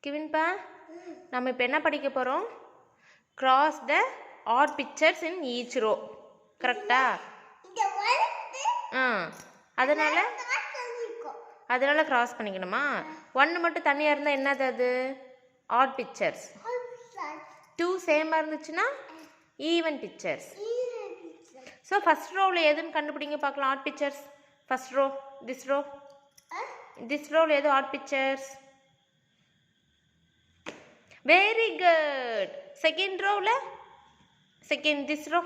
கிவின்பா நம்ம இப்போ என்ன படிக்க போகிறோம்? Cross the odd pictures in each row. கரெக்டா? அதனால கிராஸ் பண்ணிக்கணுமா? 1 மட்டும் தனியாக இருந்தால் என்னது அது? Add pictures. 2 சேமாக இருந்துச்சுன்னா ஈவன் பிக்சர்ஸ். ஸோ ஃபஸ்ட் ரோவில் எதுன்னு கண்டுபிடிங்க பார்க்கலாம். Odd pictures first row. This ரோவில் எது odd pictures? Very good. Second ரோவில் this row.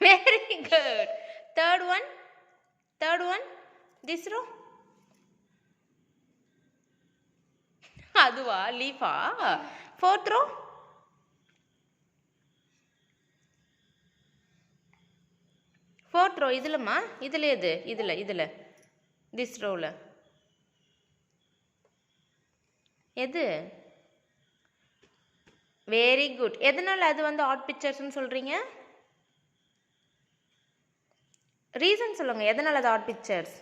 Very good. Third one this row. அதுவா லீஃபா? Fourth row. இதுலமா இதுல எது? இதுல this rowல எது? Very good. எதனால அது வந்து ஆட் பிக்சர்ஸ்னு சொல்றீங்க? ரீசன் சொல்லுங்க. எதனால அது ஆட் பிக்சர்ஸ்?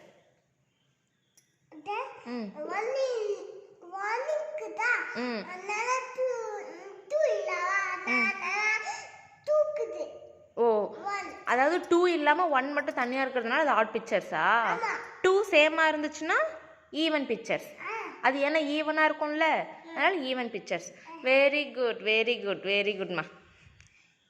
ஓ, அதாவது 2 இல்லாம 1 மட்டும் தனியா இருக்கிறதுனால அது ஆட் பிக்சர்ஸா? 2 சேமா இருந்துச்சுன்னா ஈவன் பிக்சர்ஸ். அது ஏன்னா ஈவனா இருக்கும்ல, அதனால ஈவன் பிக்சர்ஸ். வெரி குட்மா.